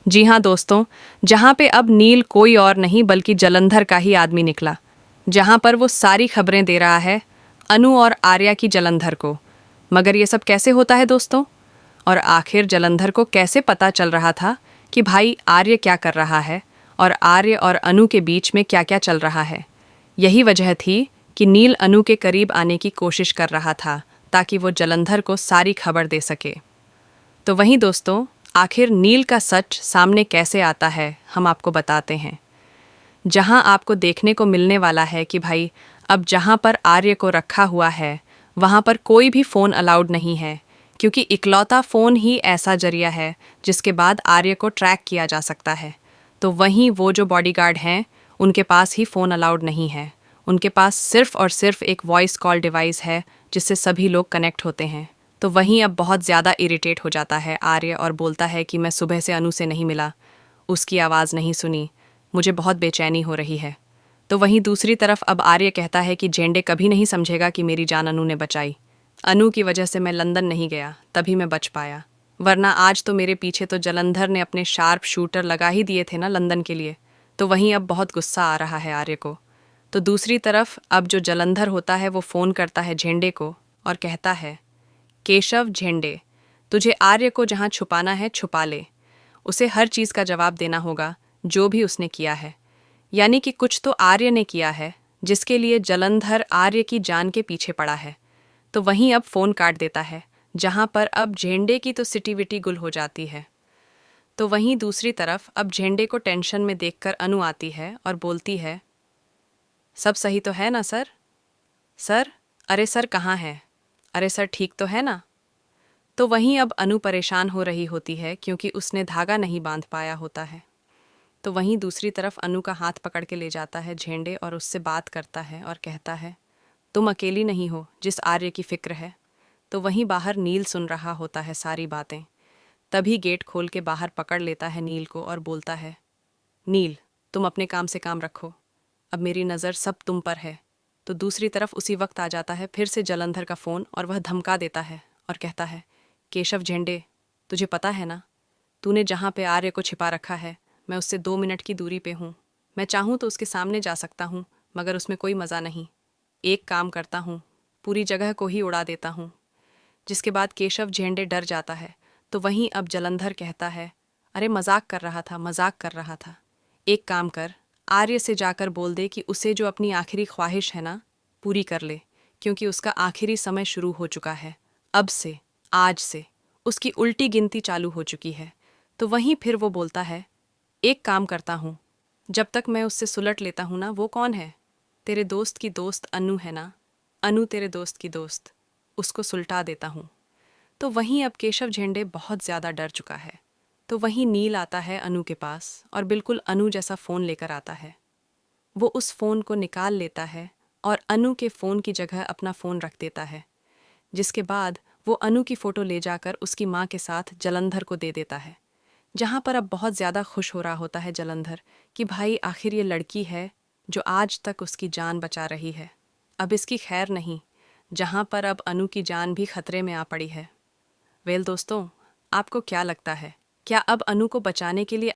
जी हाँ दोस्तों, जहाँ पे अब नील कोई और नहीं बल्कि जलंधर का ही आदमी निकला। जहाँ पर वो सारी खबरें दे रहा है अनु और आर्या की जलंधर को। मगर ये सब कैसे होता है दोस्तों? और आखिर जलंधर को कैसे पता चल रहा था कि भाई आर्य क्या कर रहा है और आर्य और अनु के बीच में क्या क्या चल रहा है? यही वजह थी कि नील अनु के करीब आने की कोशिश कर रहा था ताकि वो जलंधर को सारी खबर दे सके। तो वहीं दोस्तों, आखिर नील का सच सामने कैसे आता है हम आपको बताते हैं। जहां आपको देखने को मिलने वाला है कि भाई अब जहां पर आर्य को रखा हुआ है वहां पर कोई भी फ़ोन अलाउड नहीं है, क्योंकि इकलौता फ़ोन ही ऐसा जरिया है जिसके बाद आर्य को ट्रैक किया जा सकता है। तो वहीं वो जो बॉडीगार्ड हैं उनके पास ही फ़ोन अलाउड नहीं है। उनके पास सिर्फ और सिर्फ एक वॉइस कॉल डिवाइस है जिससे सभी लोग कनेक्ट होते हैं। तो वहीं अब बहुत ज़्यादा इरिटेट हो जाता है आर्य और बोलता है कि मैं सुबह से अनु से नहीं मिला, उसकी आवाज़ नहीं सुनी, मुझे बहुत बेचैनी हो रही है। तो वहीं दूसरी तरफ अब आर्य कहता है कि जेंडे कभी नहीं समझेगा कि मेरी जान अनु ने बचाई। अनु की वजह से मैं लंदन नहीं गया, तभी मैं बच पाया, वरना आज तो मेरे पीछे तो जलंधर ने अपने शार्प शूटर लगा ही दिए थे ना लंदन के लिए। तो वहीं अब बहुत गुस्सा आ रहा है आर्य को। तो दूसरी तरफ अब जो जलंधर होता है वो फ़ोन करता है झेंडे को और कहता है, केशव झेंडे, तुझे आर्य को जहाँ छुपाना है छुपा ले। उसे हर चीज़ का जवाब देना होगा जो भी उसने किया है। यानी कि कुछ तो आर्य ने किया है जिसके लिए जलंधर आर्य की जान के पीछे पड़ा है। तो वहीं अब फ़ोन काट देता है, जहाँ पर अब झेंडे की तो सिटीविटी गुल हो जाती है। तो वहीं दूसरी तरफ अब झेंडे को टेंशन में देखकर अनु आती है और बोलती है, सब सही तो है ना सर? सर, अरे सर कहाँ है? अरे सर ठीक तो है ना? तो वहीं अब अनु परेशान हो रही होती है क्योंकि उसने धागा नहीं बांध पाया होता है। तो वहीं दूसरी तरफ अनु का हाथ पकड़ के ले जाता है झेंडे और उससे बात करता है और कहता है, तुम अकेली नहीं हो जिस आर्य की फिक्र है। तो वहीं बाहर नील सुन रहा होता है सारी बातें। तभी गेट खोल के बाहर पकड़ लेता है नील को और बोलता है, नील, तुम अपने काम से काम रखो, अब मेरी नज़र सब तुम पर है। तो दूसरी तरफ उसी वक्त आ जाता है फिर से जलंधर का फ़ोन और वह धमका देता है और कहता है, केशव झेंडे, तुझे पता है ना, तूने जहाँ पे आर्य को छिपा रखा है मैं उससे 2 मिनट की दूरी पे हूँ। मैं चाहूँ तो उसके सामने जा सकता हूँ, मगर उसमें कोई मज़ा नहीं। एक काम करता हूँ, पूरी जगह को ही उड़ा देता हूँ। जिसके बाद केशव झेंडे डर जाता है। तो वहीं अब जलंधर कहता है, अरे मजाक कर रहा था, मजाक कर रहा था। एक काम कर, आर्य से जाकर बोल दे कि उसे जो अपनी आखिरी ख्वाहिश है ना, पूरी कर ले, क्योंकि उसका आखिरी समय शुरू हो चुका है। अब से, आज से उसकी उल्टी गिनती चालू हो चुकी है। तो वहीं फिर वो बोलता है, एक काम करता हूँ, जब तक मैं उससे सुलट लेता हूँ ना, वो कौन है? तेरे दोस्त की दोस्त अनु है ना, अनु तेरे दोस्त की दोस्त, उसको सुलटा देता हूँ। तो वहीं अब केशव झेंडे बहुत ज़्यादा डर चुका है। तो वहीं नील आता है अनु के पास और बिल्कुल अनु जैसा फ़ोन लेकर आता है। वो उस फ़ोन को निकाल लेता है और अनु के फ़ोन की जगह अपना फ़ोन रख देता है। जिसके बाद वो अनु की फ़ोटो ले जाकर उसकी माँ के साथ जलंधर को दे देता है। जहाँ पर अब बहुत ज़्यादा खुश हो रहा होता है जलंधर कि भाई आखिर ये लड़की है जो आज तक उसकी जान बचा रही है। अब इसकी खैर नहीं, जहाँ पर अब अनु की जान भी खतरे में आ पड़ी है। वेल दोस्तों, आपको क्या लगता है, क्या अब अनु को बचाने के लिए